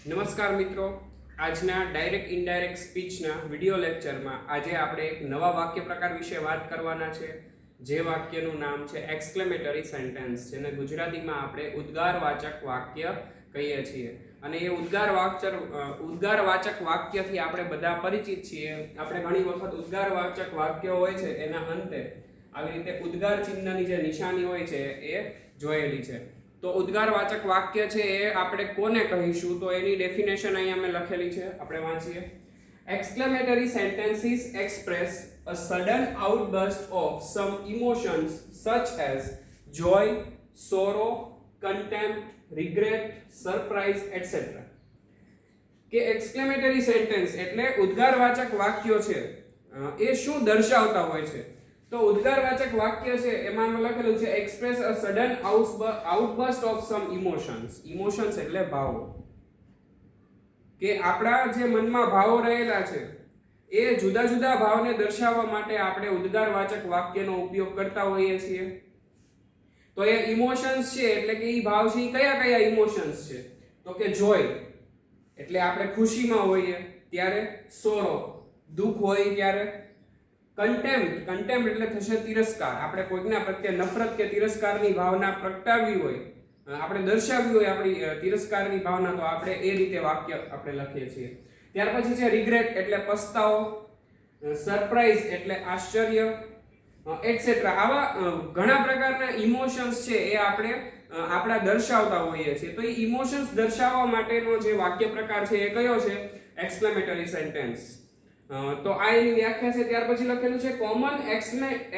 નમસ્કાર મિત્રો, આજના ડાયરેક્ટ ઇનડાયરેક્ટ સ્પીચના વિડિયો લેક્ચરમાં આજે આપણે એક નવા વાક્ય પ્રકાર વિશે વાત કરવાના છે, જે વાક્યનું નામ છે એક્સક્લેમેટરી સેન્ટેન્સ, જેને ગુજરાતીમાં આપણે ઉદ્ગારવાચક વાક્ય કહીએ છીએ. અને એ ઉદ્ગારવાચક વાક્યથી આપણે બધા પરિચિત છીએ. આપણે ઘણી વખત ઉદ્ગારવાચક વાક્ય હોય છે એના અંતે આવી રીતે ઉદ્ગાર ચિહ્નની જે નિશાની હોય છે એ જોયેલી છે. તો ઉદ્ગારવાચક વાક્ય છે એ આપણે કોને કહીશું, તો એની ડેફિનેશન અહીંયા મેં લખેલી છે, આપણે વાંચીએ. Exclamatory sentences express a sudden outburst of some emotions such as joy, sorrow, contempt, regret, surprise, etc. કે એક્સક્લેમેટરી સેન્ટેન્સ એટલે ઉદ્ગારવાચક વાક્યો છે એ શું દર્શાવતા હોય છે. તો ઉદ્ગારવાચક વાક્ય છે એમાં લખેલું છે express a sudden outburst of some emotions એટલે ભાવો, કે આપણા જે મનમાં ભાવો રહેલા છે એ જુદા જુદા ભાવને દર્શાવવા માટે આપણે ઉદ્ગારવાચક વાક્યનો ઉપયોગ કરતા હોઈએ છીએ. તો એ ઇમોશન્સ છે એટલે કે એ ભાવ છે કયા કયા ઇમોશન્સ છે, તો કે જોય એટલે આપણે ખુશીમાં હોઈએ ત્યારે, સોરો દુઃખ હોય ત્યારે, કન્ટેમ્પ્ટ એટલે થશે તિરસ્કાર, આપણે કોઈકના પ્રત્યે નફરત કે તિરસ્કારની ભાવના પ્રગટાવવી હોય, આપણે દર્શાવવી હોય આપણી તિરસ્કારની ભાવના, તો આપણે એ રીતે વાક્ય આપણે લખીએ છીએ. ત્યાર પછી છે રિગ્રેટ એટલે પસ્તાવો, સરપ્રાઈઝ એટલે આશ્ચર્ય, એટસેટ્રા. આવા ઘણા પ્રકારના ઇમોશન્સ છે એ આપણે આપણા દર્શાવતા હોઈએ છીએ. તો એ ઇમોશન્સ દર્શાવવા માટેનો જે વાક્ય પ્રકાર છે એ કયો છે? Exclamatory sentence. તો આ એની વ્યાખ્યા છે. ત્યાર પછી લખેલું છે common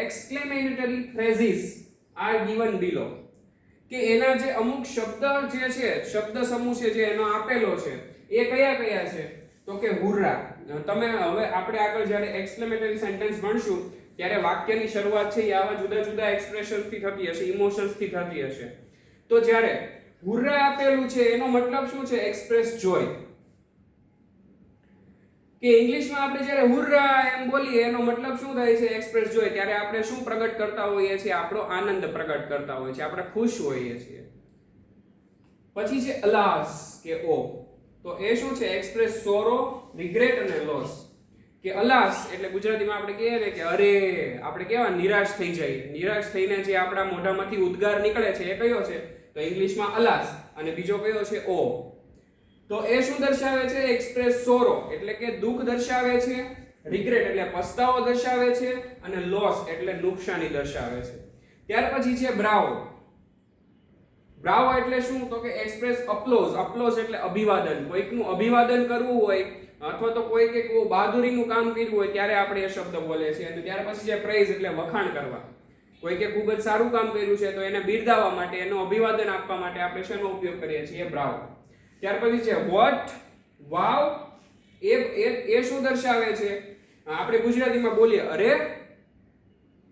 exclamatory phrases are given below, કે એના જે અમુક શબ્દ જે છે, શબ્દ સમૂહ છે જે એનો આપેલો છે એ કયા કયા છે, તો કે હુર્રા. તમે હવે આપણે આગળ જ્યારે એક્સક્લેમેટરી સેન્ટેન્સ ભણશું ત્યારે વાક્યની શરૂઆત છે એ આવા જુદા જુદા એક્સપ્રેશનથી થતી હશે, ઇમોશન્સથી થતી હશે. તો જ્યારે હુર્રા આપેલું છે એનો મતલબ શું છે? એક્સપ્રેસ જોય. કે ઇંગ્લિશમાં આપણે જ્યારે હુર્રા એમ બોલીએ એનો મતલબ શું થાય છે? એક્સપ્રેસ જોય. ત્યારે આપણે શું પ્રગટ કરતા હોઈએ છીએ? આપણો આનંદ પ્રગટ કરતા હોઈએ છીએ, આપણે ખુશ હોઈએ છીએ. પછી છે અલાસ કે ઓ, તો એ શું છે? એક્સપ્રેસ સોરો, રિગ્રેટ અને લોસ. કે અલાસ એટલે ગુજરાતીમાં આપણે કહીએ ને કે અરે, આપણે કેવા નિરાશ થઈ જાય, નિરાશ થઈને જે આપણા મોઢામાંથી ઉદ્ગાર નીકળે છે એ કયો છે? તો ઇંગ્લિશમાં અલાસ. અને બીજો કયો છે? ઓ. તો એ શું દર્શાવે છે? એક્સપ્રેસ સોરો એટલે કે દુઃખ દર્શાવે છે, રિગ્રેટ એટલે પસ્તાવો દર્શાવે છે, અને લોસ એટલે નુકસાની દર્શાવે છે. ત્યાર પછી છે બ્રાવો. બ્રાવો એટલે શું? તો કે એક્સપ્રેસ અપ્લોઝ. અપ્લોઝ એટલે અભિવાદન. કોઈકનું અભિવાદન કરવું હોય અથવા તો કોઈકે કોઈ બહાદુરીનું કામ કર્યું હોય ત્યારે આપણે એ શબ્દ બોલે છે. અને ત્યાર પછી છે પ્રેઝ એટલે વખાણ કરવા. કોઈકે ખૂબ જ સારું કામ કર્યું છે તો એને બિરદાવવા માટે, એનો અભિવાદન આપવા માટે આપણે શેનો ઉપયોગ કરીએ છીએ? બ્રાવો. ત્યાર પછી છે વોટ, વાવ. એ શું દર્શાવે છે? આપણે ગુજરાતીમાં બોલીએ અરે,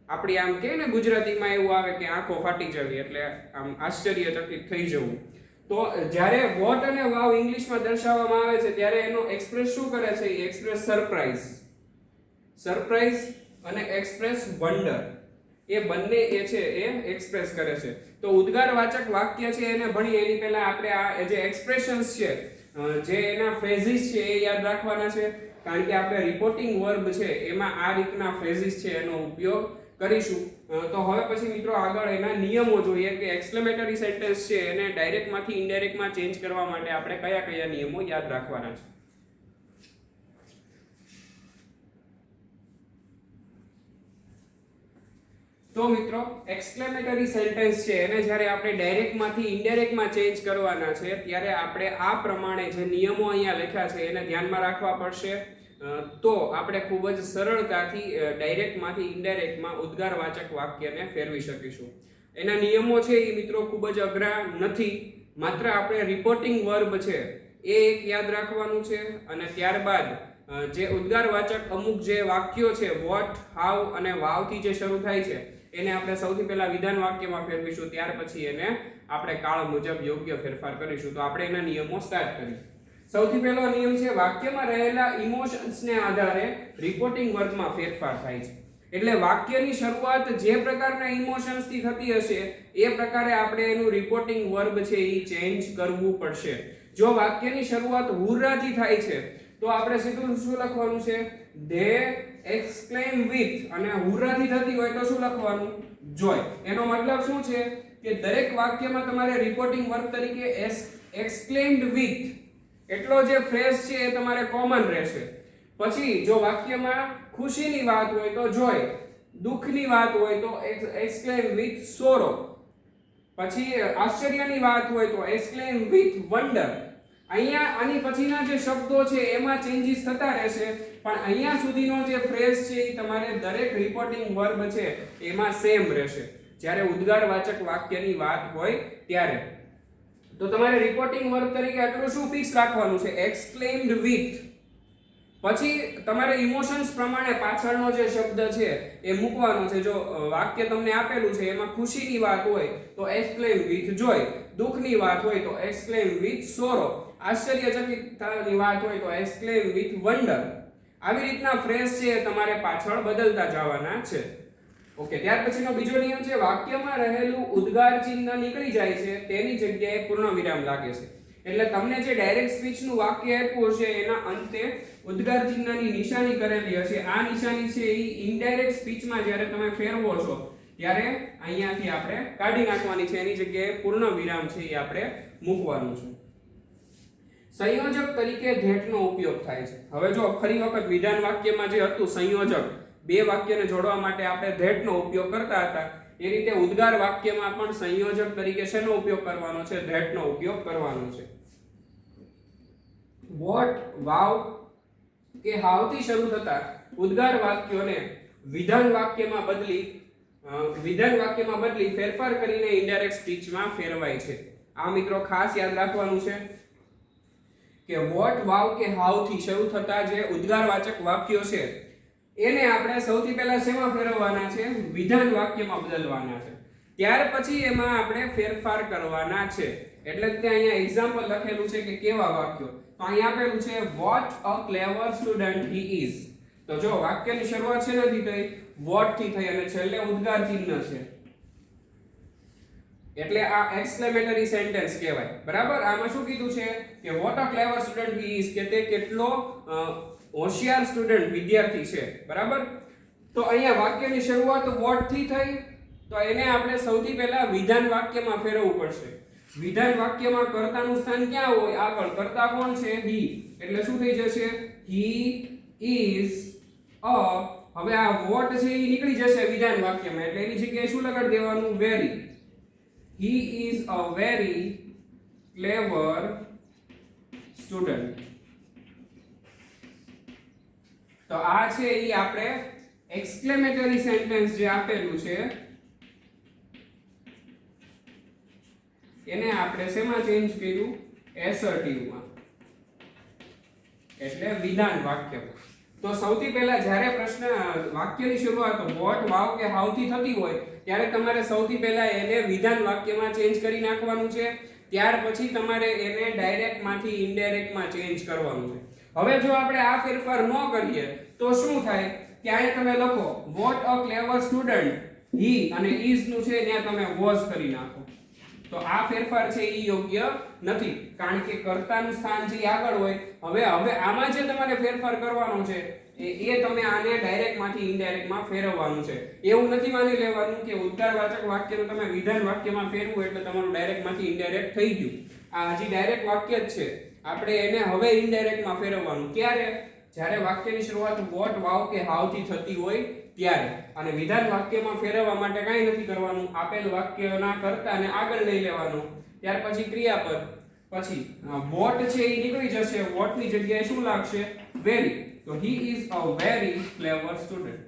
આપણી આમ કે ને ગુજરાતીમાં એવું આવે કે આંખો ફાટી જવી એટલે આમ આશ્ચર્યચકિત થઈ જવું. તો જ્યારે વોટ અને વાવ ઇંગ્લિશમાં દર્શાવવામાં આવે છે ત્યારે એનો એક્સપ્રેસ શું કરે છે? એ એક્સપ્રેસ સરપ્રાઈઝ અને એક્સપ્રેસ વન્ડર. એ બંને એ છે એ એક્સપ્રેસ કરે છે. તો ઉદ્ગારવાચક વાક્ય છે એને ભણી એની પહેલા આપણે આ જે એક્સપ્રેશન્સ છે, જે એના ફ્રેઝીસ છે એ યાદ રાખવાના છે, કારણ કે આપણે રિપોર્ટિંગ વર્બ છે એમાં આ રીતના ફ્રેઝીસ છે એનો ઉપયોગ કરીશું. તો હવે પછી મિત્રો આગળ એના નિયમો જોઈએ કે એક્સક્લેમેટરી સેન્ટેન્સ છે એને ડાયરેક્ટમાંથી ઇનડાયરેક્ટમાં ચેન્જ કરવા માટે આપણે કયા કયા નિયમો યાદ રાખવાના છે. તો મિત્રો એક્સક્લેમેટરી સેન્ટેન્સ છે એને જ્યારે આપણે ડાયરેક્ટમાંથી ઇનડાયરેક્ટમાં ચેન્જ કરવાના છે ત્યારે આપણે આ પ્રમાણે જે નિયમો અહીંયા લખ્યા છે એને ધ્યાનમાં રાખવા પડશે. તો આપણે ખૂબ જ સરળતાથી ડાયરેક્ટમાંથી ઇનડાયરેક્ટમાં ઉદ્ગારવાચક વાક્યને ફેરવી શકીશું. એના નિયમો છે એ મિત્રો ખૂબ જ અઘરા નથી, માત્ર આપણે રિપોર્ટિંગ વર્બ છે એ એક યાદ રાખવાનું છે. અને ત્યારબાદ જે ઉદ્ગારવાચક અમુક જે વાક્યો છે વોટ, હાઉ અને વાવથી જે શરૂ થાય છે એને આપણે સૌથી પહેલા વિધાન વાક્યમાં ફેરવીશું, ત્યાર પછી એને આપણે કાળ મુજબ યોગ્ય ફેરફાર કરીશું. તો આપણે એના નિયમો સ્ટાર્ટ કરીએ. સૌથી પહેલો નિયમ છે વાક્યમાં રહેલા ઇમોશન્સને આધારે રિપોર્ટિંગ વર્બમાં ફેરફાર થાય છે. એટલે વાક્યની શરૂઆત જે પ્રકારના ઇમોશન્સથી થતી હશે એ પ્રકારે આપણે એનું રિપોર્ટિંગ વર્બ છે એ ચેન્જ કરવું પડશે. જો વાક્યની શરૂઆત હુર્રાથી થાય છે તો આપણે સીધું શું લખવાનું છે? they exclaim with, અને હુર્રાથી થતી હોય તો શું લખવાનું? joy. એનો મતલબ શું છે કે દરેક વાક્યમાં તમારે રિપોર્ટિંગ વર્બ તરીકે exclaimed with એટલો જે ફ્રેઝ છે એ તમારે કોમન રહેશે. પછી જો વાક્યમાં ખુશીની વાત હોય તો joy, દુઃખની વાત હોય તો exclaim with sorrow, પછી આશ્ચર્યની વાત હોય તો exclaim with wonder. અહીંયા આની પછીના જે શબ્દો છે એમાં ચેન્જીસ થતા રહેશે, પણ અહીંયા સુધીનો જે ફ્રેઝ છે એ તમારે દરેક રિપોર્ટિંગ વર્બ છે એમાં સેમ રહેશે જ્યારે ઉદ્ગારવાચક વાક્યની વાત હોય ત્યારે. તો તમારે રિપોર્ટિંગ વર્બ તરીકે આટલું શું ફિક્સ રાખવાનું છે? exclaimed with. પછી તમારે ઇમોશન્સ પ્રમાણે પાછળનો જે શબ્દ છે એ મૂકવાનો છે. જો વાક્ય તમને આપેલું છે એમાં ખુશીની વાત હોય તો exclaim with joy, દુઃખની વાત હોય તો exclaim with sorrow, આશ્ચર્યચકિતતાની વાત હોય તો exclaim with wonder. આવી રીતના ફ્રેઝ છે તમારે પાછળ બદલતા જવાના છે. ઓકે, ત્યાર પછીનો બીજો નિયમ છે વાક્યમાં રહેલું ઉદ્ગાર ચિહ્ન નીકળી જાય છે તેની જગ્યાએ પૂર્ણ વિરામ લાગે છે. એટલે તમને જે ડાયરેક્ટ સ્પીચ નું વાક્ય આપ્યું હશે એના અંતે ઉદ્ગાર ચિહ્નની નિશાની કરેલી હશે. આ નિશાની છે એ ઇનડાયરેક્ટ સ્પીચમાં જ્યારે તમે ફેરવો છો ત્યારે અહીંયાથી આપણે કાઢી નાખવાની છે, એની જગ્યાએ પૂર્ણ વિરામ છે એ આપણે મૂકવાનું છે. સંયોજક તરીકે ધેટનો ઉપયોગ થાય છે. હવે જો ફરી વખત વિધાન વાક્યમાં જે હતું સંયોજક, બે વાક્યને જોડવા માટે આપણે ધેટનો ઉપયોગ કરતા હતા, એ રીતે ઉદ્ગાર વાક્યમાં પણ સંયોજક તરીકે શેનો ઉપયોગ કરવાનો છે? ધેટનો ઉપયોગ કરવાનો છે. વોટ, વાવ કે હાવ થી શરૂ થતા ઉદ્ગાર વાક્યોને વિધાન વાક્યમાં બદલી ફેરફાર કરીને ઇનડાયરેક્ટ સ્પીચમાં ફેરવાય છે. આ મિત્રો ખાસ યાદ રાખવાનું છે કે વોટ, વાવ કે હાવ થી શરૂ થતા જે ઉદ્ગારવાચક વાક્યો છે એને આપણે સૌથી પહેલા શેમાં ફેરવવાના છે? વિધાન વાક્યમાં બદલવાના છે. ત્યાર પછી એમાં આપણે ફેરફાર કરવાના છે. એટલે જ ત્યાં અહીંયા એક્ઝામ્પલ લખેલું છે કે કેવા વાક્યો. તો અહીંયા આપેલું છે what a clever student he is. તો જો વાક્યની શરૂઆત છે નથી થઈ, what થી થઈ અને છેલ્લે ઉદ્ગાર ચિહ્ન છે એટલે આ એક્સક્લેમેટરી સેન્ટેન્સ કહેવાય. બરાબર, આમાં શું કીધું છે કે what a clever student he is, કે તે કેટલો હોશિયાર સ્ટુડન્ટ વિદ્યાર્થી છે. બરાબર, તો અહીંયા વાક્યની શરૂઆત what થી થઈ તો એને આપણે સૌથી પહેલા વિધાન વાક્યમાં ફેરવવું પડશે. વિધાન વાક્યમાં કર્તાનું સ્થાન ક્યાં હોય? આગળ. કર્તા કોણ છે? he. એટલે શું થઈ જશે? he is a. હવે આ what છે એ નીકળી જશે વિધાન વાક્યમાં એટલે એની જગ્યાએ શું લગાડી દેવાનું? very. he is a very clever student. તો આ છે એ આપણે એક્સક્લેમેટરી સેન્ટેન્સ જે આપેલું છે એને આપણે શેમાં ચેન્જ કર્યું? એસર્ટિવમાં, એટલે વિધાન વાક્યમાં. તો સૌથી પહેલા જ્યારે પ્રશ્ન વાક્યની શરૂઆત વોટ, વાવ કે હાવ થી થતી હોય ત્યારે તમારે સૌથી પહેલા એને વિધાન વાક્યમાં ચેન્જ કરી નાખવાનું છે. ત્યાર પછી તમારે એને ડાયરેક્ટ માંથી ઇનડાયરેક્ટ માં ચેન્જ કરવાનું છે. હવે જો આપણે આ ફેરફાર ન કરીએ તો શું થાય? ત્યાં તમે લખો what a clever student he અને is નું છે ત્યાં તમે was કરી નાખો. તો આ ફેરફાર છે એ યોગ્ય નથી કારણ કે કર્તાનું સ્થાન જે આગળ હોય. હવે આમાં જે તમારે ફેરફાર કરવાનો છે એ તમે આને ડાયરેક્ટ માંથી ઇનડાયરેક્ટ માં ફેરવવાનું છે. એવું નથી માની લેવાનું કે ઉદ્ગારવાચક વાક્યને તમે વિધાન વાક્યમાં ફેરવો એટલે તમારું ડાયરેક્ટ માંથી ઇનડાયરેક્ટ થઈ ગયું. આ હજી ડાયરેક્ટ વાક્ય જ છે, આપણે એને હવે ઇનડાયરેક્ટ માં ફેરવવાનું. ક્યારે? જ્યારે વાક્યની શરૂઆત વોટ, વાવ કે હાવ થી થતી હોય ત્યારે. અને વિધાન વાક્યમાં ફેરવવા માટે કાંઈ નથી કરવાનું, આપેલ વાક્યના કર્તાને આગળ લઈ લેવાનું, ત્યાર પછી ક્રિયાપદ, પછી વોટ છે એ નીકળી જશે, વોટ ની જગ્યાએ શું લાગશે? very. તો he is a very clever student.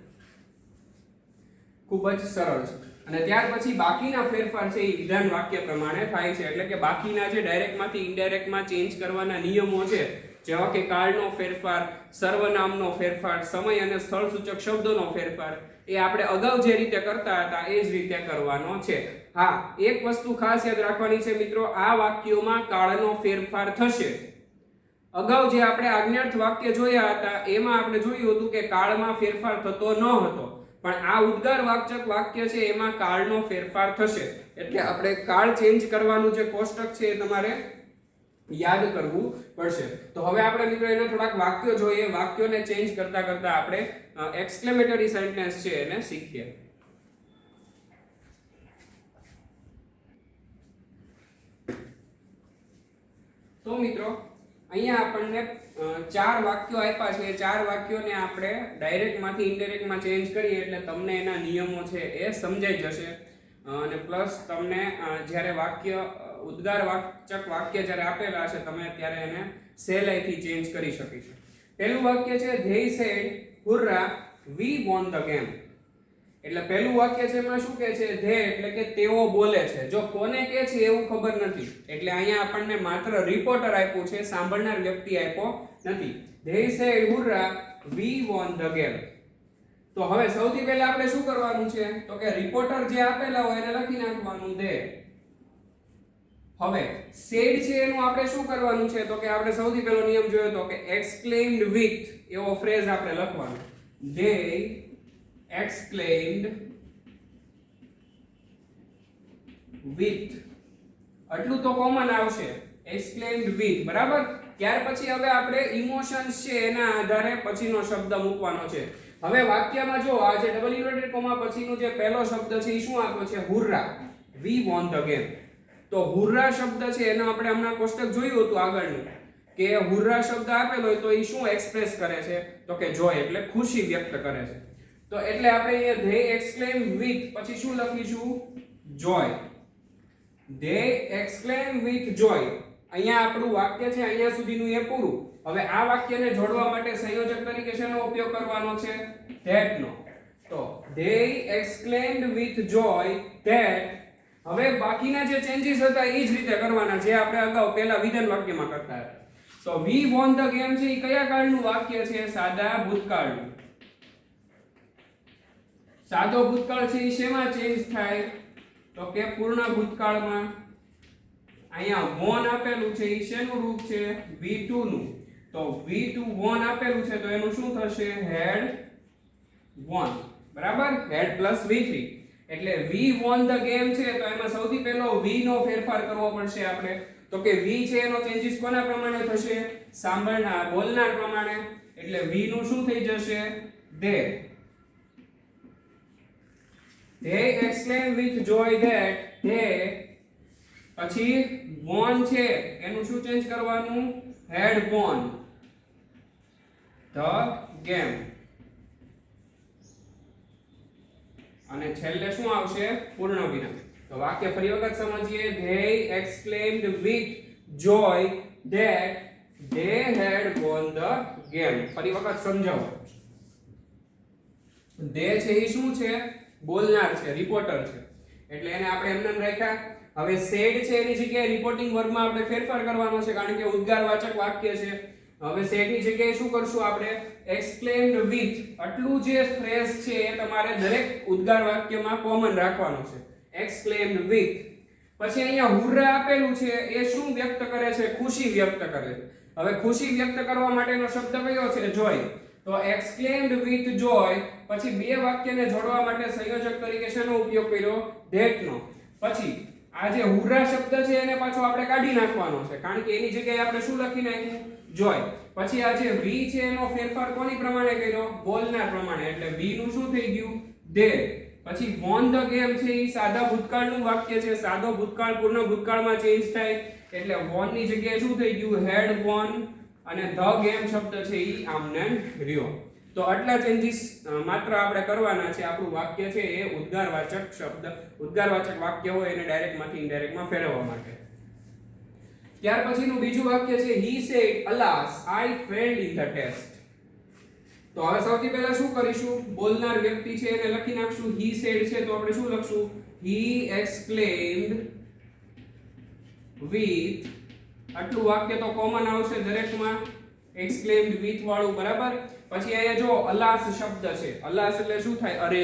ખૂબ જ સરળ છે. અને ત્યાર પછી બાકીના ફેરફાર છે એ વિધાન વાક્ય પ્રમાણે થાય છે. એટલે કે બાકીના જે ડાયરેક્ટ માંથી ઇનડાયરેક્ટ માં ચેન્જ કરવાના નિયમો છે જેવા કે કાળનો ફેરફાર, સર્વનામનો ફેરફાર, સમય અને સ્થળ સૂચક શબ્દોનો ફેરફાર, એ આપણે અગાઉ જે રીતે કરતા હતા એ જ રીતે કરવાનો છે. હા, એક વસ્તુ ખાસ યાદ રાખવાની છે મિત્રો, આ વાક્યોમાં કાળનો ફેરફાર થશે. અગાઉ જે આપણે આજ્ઞાર્થ વાક્ય જોયા હતા એમાં આપણે જોયું હતું કે કાળમાં ફેરફાર થતો ન હતો, પણ આ ઉદ્ગાર વાચક વાક્ય છે એમાં કાળનો ફેરફાર થશે, એટલે આપણે કાળ ચેન્જ કરવાનું જે કોષ્ટક છે એ તમારે યાદ કરવું પડશે. તો હવે આપણે મિત્રો એના થોડાક વાક્યો જોઈએ. વાક્યોને ચેન્જ કરતા કરતા આપણે એક્સક્લેમેટરી સેન્ટેન્સ છે એને શીખીએ. તો મિત્રો અહીંયા આપણને 4 વાક્યો આપ્યા છે. 4 વાક્યોને આપણે ડાયરેક્ટ માંથી ઇનડાયરેક્ટ માં ચેન્જ કરીએ એટલે તમને એના નિયમો છે એ સમજાઈ જશે, અને પ્લસ તમને જ્યારે વાક્ય ઉદ્ગાર વાચક વાક્ય જ્યારે આપેલા છે તમે ત્યારે એને સહેલાઈથી ચેન્જ કરી શકીશું. પહેલું વાક્ય છે they said hurrah we won the game. એટલે પહેલું વાક્ય છે એમાં શું કહે છે? they એટલે કે તેઓ બોલે છે. જો કોને કહે છે એવું ખબર નથી, એટલે અહીંયા આપણને માત્ર રિપોર્ટર આપ્યું છે, સાંભળનાર વ્યક્તિ આપ્યો નથી. they said hurrah we won the game. તો હવે સૌથી પહેલા આપણે શું કરવાનું છે? તો કે રિપોર્ટર જે આપેલા હોય એને લખી નાખવાનું they. હવે said છે એનું આપણે શું કરવાનું છે? તો કે આપણે સૌથી પહેલો નિયમ જોયો તો કે exclaimed with એવો ફ્રેઝ આપણે લખવાનો. they exclaimed with, આટલું તો કોમન આવશે, exclaimed with, બરાબર. ત્યાર પછી હવે આપણે ઇમોશન્સ છે એના આધારે પછીનો શબ્દ મૂકવાનો છે. હવે વાક્યમાં જો આ જે ડબલ ઇન્વર્ટેડ કોમા પછીનો જે પહેલો શબ્દ છે એ શું આપ્યો છે? હુર્રા, we won the game. તો હુર્રા શબ્દ છે એનો આપણે હમણાં કોષ્ટક જોયું હતું આગળનું કે હુર્રા શબ્દ આપેલો હોય તો એ શું એક્સપ્રેસ કરે છે? તો કે જોય, એટલે ખુશી વ્યક્ત કરે છે. તો એટલે આપણે અહીંયા they exclaim with પછી શું લખીશું? joy. they exclaim with joy. અહીંયા આપણું વાક્ય છે અહીંયા સુધીનું એ પૂરું. હવે આ વાક્યને જોડવા માટે સંયોજક તરીકે શેનો ઉપયોગ કરવાનો છે? that નો. તો they exclaimed with joy that. હવે બાકીના જે ચેન્જીસ હતા એ જ રીતે કરવાના જે આપણે અગાઉ પહેલા વિધાન વાક્યમાં કરતા હતા. તો we won the game છે એ કયા કાળનું વાક્ય છે? સાદા ભૂતકાળનું. સાદો ભૂતકાળ છે એ શેમાં ચેન્જ થાય? તો કે પૂર્ણ ભૂતકાળમાં. અહીંયા won આપેલું છે એ શેનું રૂપ છે? V2 નું. તો V2 won આપેલું છે તો એનું શું થશે? had won, બરાબર. had plus V3 એટલે we won the game છે તો એમાં સૌથી પહેલો v નો ફેરફાર કરવો પડશે આપણે. તો કે v છે એનો ચેન્જીસ કોના પ્રમાણે થશે? સાંભળનાર બોલનાર પ્રમાણે. એટલે v નું શું થઈ જશે? they. they exclaim with joy that they, પછી won છે એનું શું ચેન્જ કરવાનું? had won the game. અને છેલ્લે શું આવશે? પૂર્ણ વિરામ. તો વાક્ય ફરી વખત સમજીએ. they exclaimed with joy that they had won the game. ફરી વખત સમજાવો. they છે એ શું છે? બોલનાર છે, રિપોર્ટર છે, એટલે એને આપણે એમને રાખ્યા. હવે said છે એની જગ્યાએ રિપોર્ટિંગ વર્બમાં આપણે ફેરફાર કરવાનો છે કારણ કે ઉદ્ગારવાચક વાક્ય છે. હવે said ની જગ્યાએ શું કરશું આપણે? exclaimed with. આટલું જે ફ્રેઝ છે એ તમારે દરેક ઉદ્ગાર વાક્યમાં કોમન રાખવાનો છે. exclaimed with. પછી અહીંયા હુર્રા આપેલું છે એ શું વ્યક્ત કરે છે? ખુશી વ્યક્ત કરે છે. હવે ખુશી વ્યક્ત કરવા માટેનો શબ્દ કયો છે? joy. તો exclaimed with joy. પછી બે વાક્યને જોડવા માટે સંયોજક તરીકે શેનો ઉપયોગ કર્યો? that નો. પછી આ જે હુર્રા શબ્દ છે એને પાછો આપણે કાઢી નાખવાનો છે કારણ કે એની જગ્યાએ આપણે શું લખી નાખ્યું? joy. પછી આ જે v છે એનો ફેરફાર કોની પ્રમાણે કર્યો? બોલનાર પ્રમાણે. એટલે v નું શું થઈ ગયું? they. પછી won the game છે એ સાદા ભૂતકાળનું વાક્ય છે. સાદો ભૂતકાળ પૂર્ણ ભૂતકાળમાં ચેન્જ થાય એટલે won ની જગ્યાએ શું થઈ ગયું? had won. અને the game શબ્દ છે એ આમને રહ્યો. તો આટલા ચેન્જીસ માત્ર આપણે કરવાના છે. આપણું વાક્ય છે એ ઉદ્ગારવાચક શબ્દ ઉદ્ગારવાચક વાક્ય હોય એને ડાયરેક્ટ માંથી ઇનડાયરેક્ટ માં ફેરવવા માટે. ત્યાર પછીનું બીજું વાક્ય છે he said alas I failed in the test. તો હવે સૌથી પહેલા શું કરીશું? બોલનાર વ્યક્તિ છે એને લખી નાખશું. he said છે તો આપણે શું લખશું? he exclaimed with. આટલું વાક્ય તો કોમન આવશે દરેકમાં, exclaimed with વાળું, બરાબર. પછી અહીંયા જો alas શબ્દ છે. alas એટલે શું થાય? અરે,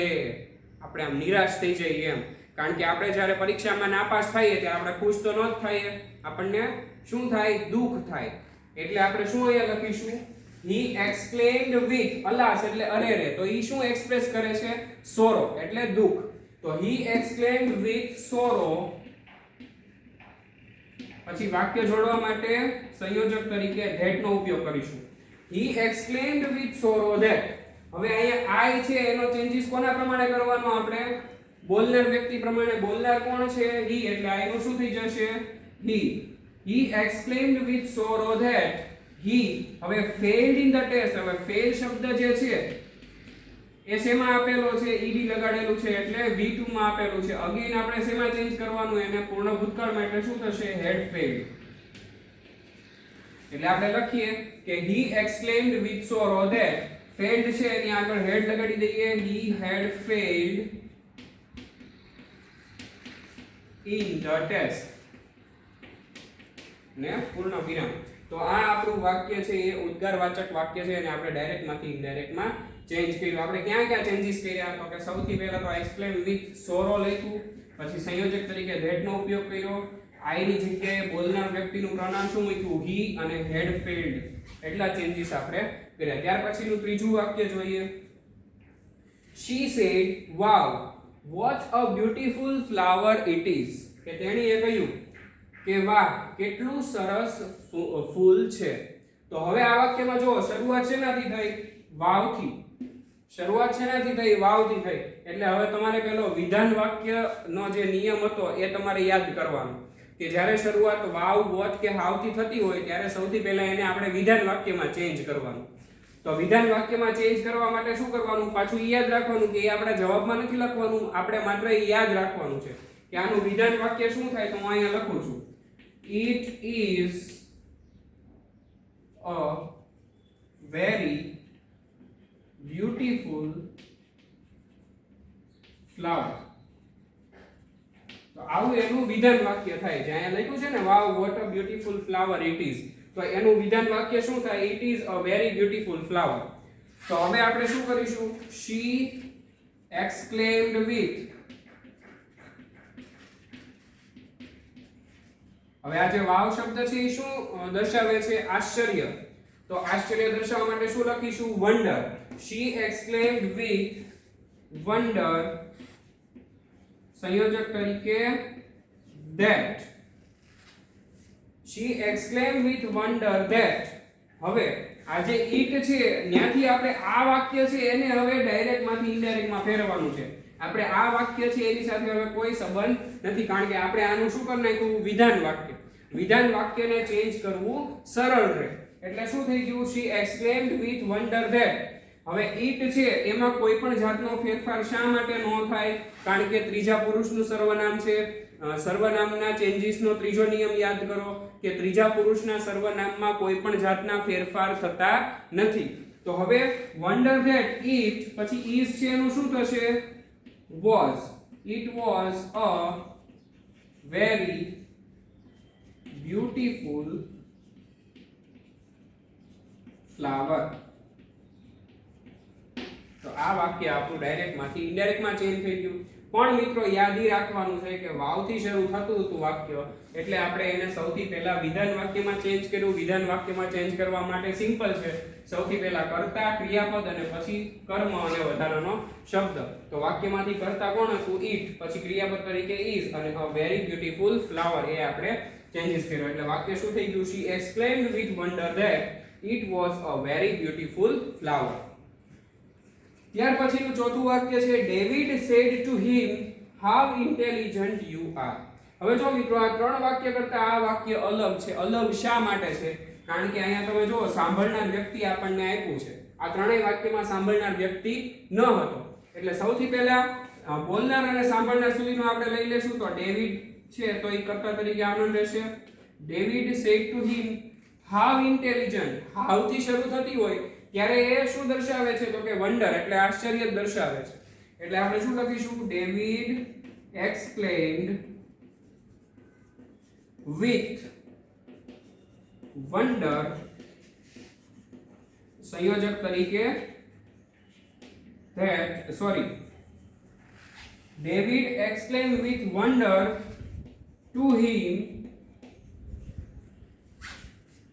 આપણે આમ નિરાશ થઈ જઈએ એમ. કારણ કે આપણે જ્યારે પરીક્ષામાં નાપાસ થઈએ ત્યારે આપણે ખુશ તો ન જ થઈએ, આપણને શું થાય? દુઃખ થાય. એટલે આપણે શું અહીંયા લખીશું? he exclaimed with alas એટલે અરે રે, તો ઈ શું એક્સપ્રેસ કરે છે? sorrow એટલે દુઃખ. તો he exclaimed with sorrow. પછી વાક્ય જોડવા માટે સંયોજક તરીકે that નો ઉપયોગ કરીશું. he exclaimed with sorrow that. હવે અહીંયા I છે એનો ચેન્જીસ કોના પ્રમાણે કરવાનો આપણે? બોલનાર વ્યક્તિ પ્રમાણે. બોલનાર કોણ છે? he, એટલે I નું શું થઈ જશે? he exclaimed with sorrow that he હવે failed in the test. હવે fail શબ્દ જે છે એ શેમાં આપેલો છે? ed લગાડેલું છે એટલે v2 માં આપેલું છે. અગેન આપણે શેમાં ચેન્જ કરવાનું? એને પૂર્ણ ભૂતકાળમાં, એટલે શું થશે? had failed. એટલે આપણે લખીએ કે he exclaimed with sorrow that failed છે એની આગળ had લગાડી દઈએ. he had failed in the test ને પૂર્ણ વિરામ. તો આ આપણું વાક્ય છે એ ઉદ્ગારવાચક વાક્ય છે અને આપણે ડાયરેક્ટ માંથી ઇનડાયરેક્ટ માં ચેન્જ કર્યું. આપણે ક્યાં ક્યાં ચેન્જીસ કર્યા? તો કે સૌથી પહેલા તો exclaim with sorrow લખ્યું, પછી સંયોજક તરીકે that નો ઉપયોગ કર્યો, I ની જગ્યાએ બોલનાર વ્યક્તિનું પ્રનામ શું મૂક્યું? he અને had failed. એટલા ચેન્જીસ આપણે કર્યા. ત્યાર પછીનું ત્રીજું વાક્ય જોઈએ. she said wow what a beautiful flower it is. કે તેણીએ કહ્યું કે વાહ કેટલું સરસ ફૂલ છે. તો હવે આ વાક્યમાં જો શરૂઆત શેનાથી થઈ? વાવથી. શરૂઆત શેનાથી થઈ? વાવથી થઈ. એટલે હવે તમારે પેલો વિધાન વાક્યનો જે નિયમ હતો એ તમારે યાદ કરવાનો કે જ્યારે શરૂઆત વાવ વોટ કે હાવથી થતી હોય ત્યારે સૌથી પહેલા એને આપણે વિધાન વાક્યમાં ચેન્જ કરવાનું. તો વિધાન વાક્યમાં ચેન્જ કરવા માટે શું કરવાનું? પાછું યાદ રાખવાનું કે એ આપણા જવાબમાં નથી લખવાનું, આપણે માત્ર યાદ રાખવાનું છે કે આનું વિધાન વાક્ય શું થાય. તો હું અહીંયા લખું છું it is a very beautiful flower. તો આવું એનું વિધાન વાક્ય થાય. જે અહીંયા લખ્યું છે ને wow what a beautiful flower it is, તો એનું વિધાન વાક્ય શું થાય? it is a very beautiful flower. તો હવે આપણે શું કરીશું? she exclaimed with. હવે આ જે વાવ શબ્દ છે એ શું દર્શાવે છે? આશ્ચર્ય. તો આશ્ચર્ય દર્શાવવા માટે શું લખીશું? wonder. she exclaimed with wonder. સંયોજક તરીકે that. she exclaimed with wonder that. હવે આ જે it છે ત્યાંથી આપણે આ વાક્ય છે એને હવે ડાયરેક્ટ માંથી ઇનડાયરેક્ટ માં ફેરવવાનું છે. આપણે આ વાક્ય છે એની સાથે હવે કોઈ સંબંધ નથી, કારણ કે આપણે આનું શું કરી નાખ્યું? વિધાન વાક્ય. વિધાન વાક્યને ચેન્જ કરવું સરળ રહે. એટલે શું થઈ ગયું? she exclaimed with wonder that. હવે it છે એમાં કોઈ પણ જાતનો ફેરફાર શા માટે ન થાય? કારણ કે ત્રીજા પુરુષનું સર્વનામ છે. સર્વનામના ચેન્જીસનો ત્રીજો નિયમ યાદ કરો કે ત્રીજા પુરુષના સર્વનામમાં કોઈ પણ જાતના ફેરફાર થતા નથી. તો હવે wonder that it પછી is છે એનું શું થશે? was. it was a very beautiful flower. તો આ વાક્ય આપણું ડાયરેક્ટ માંથી ઇનડાયરેક્ટ માં ચેન્જ થઈ ગયું. પણ મિત્રો યાદી રાખવાનું છે કે વાવથી શરૂ થતું હતું વાક્ય, એટલે આપણે એને સૌથી પહેલા વિધાન વાક્યમાં ચેન્જ કર્યું. વિધાન વાક્યમાં ચેન્જ કરવા માટે સિમ્પલ છે. સૌથી પહેલા કર્તા, ક્રિયાપદ અને પછી કર્મ અને વધારાનો શબ્દ. તો વાક્યમાંથી કર્તા કોણ હતું? it. પછી ક્રિયાપદ તરીકે is અને a very beautiful flower એ આપણે ચેન્જીસ કર્યો. એટલે વાક્ય શું થઈ ગયું? she exclaimed with wonder that it was a very beautiful flower. ત્યાર પછીનું ચોથું વાક્ય છે David said to him how intelligent you are. હવે જો મિત્રો આ ત્રણ વાક્ય કરતા આ વાક્ય અલગ છે. અલગ શા માટે છે? કારણ કે અહીંયા તમે જો સાંભળનાર વ્યક્તિ આપણને આપ્યું છે. આ ત્રણેય વાક્યમાં સાંભળનાર વ્યક્તિ ન હતો. એટલે સૌથી પહેલા બોલનાર અને સાંભળનાર સુધીનો આપણે લઈ લેશું. તો ડેવિડ છે તો એ કર્તા તરીકે આનંદ રહેશે. David said to him how intelligent. How થી શરૂ થતી હોય ત્યારે એ શું દર્શાવે છે? તો કે વન્ડર એટલે આશ્ચર્ય દર્શાવે છે. એટલે આપણે શું લખીશું? David exclaimed with wonder. સંયોજક તરીકે that David exclaimed with wonder to him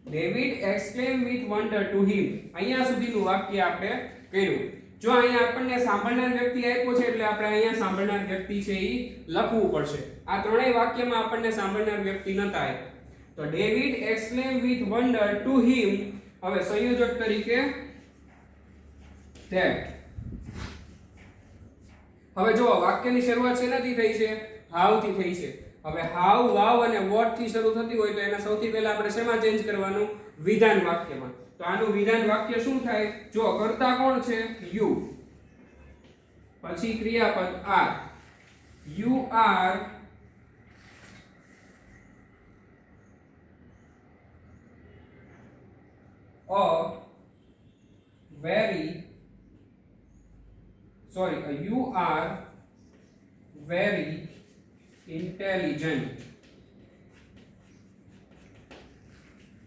David exclaim with wonder to him. અહીંયા સુધીનું વાક્ય આપણે કર્યું. જો અહીંયા આપણને સાંભળનાર વ્યક્તિ આપ્યો છે એટલે આપણે અહીંયા સાંભળનાર વ્યક્તિ છે એ લખવું પડશે. આ ત્રણેય વાક્યમાં આપણને સાંભળનાર વ્યક્તિ નતા આપ્યા. તો David exclaim with wonder to him. હવે સંયોજક તરીકે that. હવે જો વાક્યની શરૂઆત શેનાથી થઈ છે? હાઉ થી થઈ છે. હવે હાઉ, વાવ અને વોટ થી શરૂ થતી હોય તો એને સૌથી પહેલા આપણે શેમાં ચેન્જ કરવાનું? વિધાન વાક્યમાં. તો આનું વિધાન વાક્ય શું થાય? જો કર્તા કોણ છે? યુ, પછી ક્રિયાપદ are. You are a very you are very intelligent.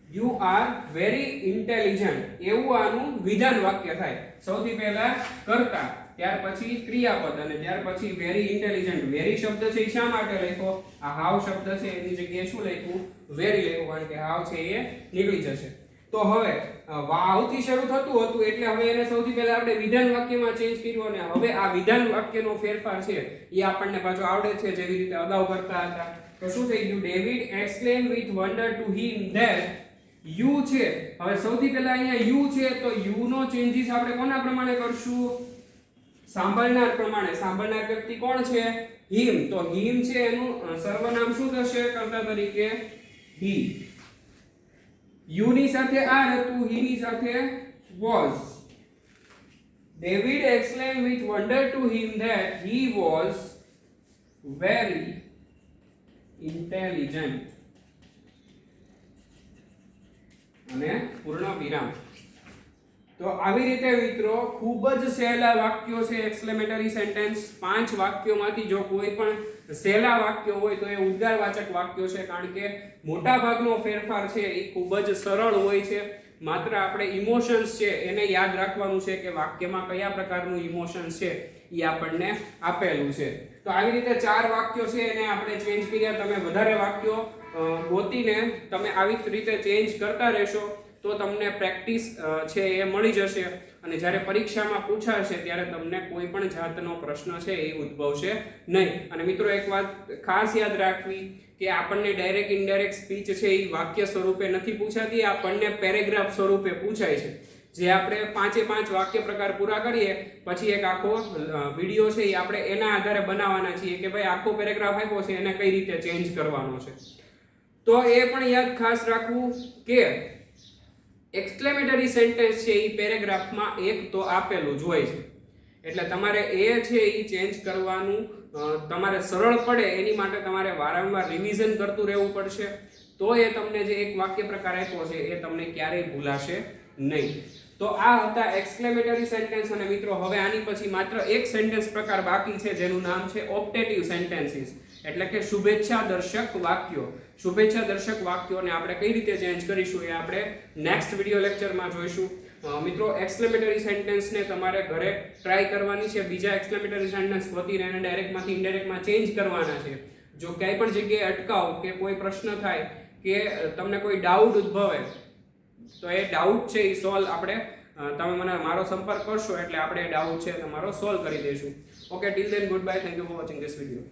You are very intelligent. એવું આનું વિધાન વાક્ય થાય. સૌથી પહેલા કર્તા, ત્યાર પછી ક્રિયાપદ અને ત્યાર પછી very intelligent. very શબ્દ છે એ શા માટે લખ્યો? આ હાવ શબ્દ છે એની જગ્યાએ શું લખ્યું? very લખ્યું, કારણ કે હાવ છે એ નીકળી જશે. તો હવે વાવ થી શરૂ થતું હતું એટલે હવે એને સૌથી પહેલા આપણે વિધાન વાક્યમાં ચેન્જ કર્યું અને હવે આ વિધાન વાક્યનો ફેરફાર છે એ આપણને પાછો આવડે છે જેવી રીતે અગાઉ કરતા હતા. તો શું થઈ ગયું? David exclaim with wonder to him that you છે. હવે સૌથી પહેલા અહીંયા યુ છે તો યુ નો ચેન્જીસ આપણે કોના પ્રમાણે કરશું? સાંભળનાર પ્રમાણે. સાંભળનાર વ્યક્તિ કોણ છે? હિમ. તો હિમ છે એનું સર્વનામ શું થશે કર્તા તરીકે? હી. યુ ની સાથે આર હતું, હી ની સાથે was. David exclaimed with wonder to him that he was very intelligent. અને પૂર્ણ વિરામ. તો આવી રીતે મિત્રો ખૂબ જ સહેલા વાક્યો છે એક્સક્લેમેટરી સેન્ટેન્સ. 5 વાક્યોમાંથી જો કોઈ પણ સહેલા વાક્યો હોય તો એ ઉદ્ગારવાચક વાક્યો છે, કારણ કે મોટા ભાગનો ફેરફાર છે એ ખૂબ જ સરળ હોય છે. માત્ર આપણે ઇમોશન્સ છે એને યાદ રાખવાનું છે કે વાક્યમાં કયા પ્રકારનું ઇમોશન્સ છે એ આપણને આપેલું છે. તો આવી રીતે 4 વાક્યો છે એને આપણે ચેન્જ કર્યા. તમે વધારે વાક્યો ગોતીને તમે આવી રીતે ચેન્જ કરતા રહેશો તો તમને પ્રેક્ટિસ છે એ મળી જશે અને જ્યારે પરીક્ષામાં પૂછાશે ત્યારે તમને કોઈ પણ જાતનો પ્રશ્ન છે એ ઉદ્ભવશે નહીં. અને મિત્રો એક વાત ખાસ યાદ રાખવી કે આપણને ડાયરેક્ટ ઇનડાયરેક્ટ સ્પીચ છે એ વાક્ય સ્વરૂપે નથી પૂછાતી, આપણને પેરેગ્રાફ સ્વરૂપે પૂછાય છે. જે આપણે 5 વાક્ય પ્રકાર પૂરા કરીએ પછી એક આખો વિડિયો છે એ આપણે એના આધારે બનાવવાના છીએ કે ભાઈ આખો પેરેગ્રાફ આપ્યો છે એને કઈ રીતે ચેન્જ કરવાનો છે. તો એ પણ યાદ ખાસ રાખવું કે એક્સક્લેમેટરી સેન્ટેન્સ છે એ પેરેગ્રાફમાં એક તો આપેલું જ હોય છે, એટલે તમારે એ છે એ ચેન્જ કરવાનું તમારે સરળ પડે એની માટે તમારે વારંવાર રિવિઝન કરતું રહેવું પડશે. તો એ તમને જે એક વાક્ય પ્રકાર આપ્યો છે એ તમને ક્યારેય ભૂલાશે નહીં. તો આ હતા એક્સક્લેમેટરી સેન્ટેન્સ. અને મિત્રો હવે આની પછી માત્ર એક સેન્ટેન્સ પ્રકાર બાકી છે જેનું નામ છે ઓપ્ટેટિવ સેન્ટેન્સીસ, એટલે કે શુભેચ્છા દર્શક વાક્યો. શુભેચ્છા દર્શક વાક્યોને આપણે કઈ રીતે ચેન્જ કરીશું એ આપણે નેક્સ્ટ વિડિયો લેક્ચરમાં જોઈશું. મિત્રો એક્સક્લેમેટરી સેન્ટેન્સને તમારે ઘરે ટ્રાય કરવાની છે. બીજા એક્સક્લેમેટરી સેન્ટેન્સ વતીને એને ડાયરેક્ટમાંથી ઇનડાયરેક્ટમાં ચેન્જ કરવાના છે. જો ક્યાંય પણ જગ્યાએ અટકાવ કે કોઈ પ્રશ્ન થાય કે તમને કોઈ ડાઉટ ઉદ્ભવે તો એ ડાઉટ છે એ સોલ્વ આપણે તમે મને મારો સંપર્ક કરશો એટલે આપણે એ ડાઉટ છે તમારો સોલ્વ કરી દઈશું. Okay, till then good bye. Thank you for watching this video.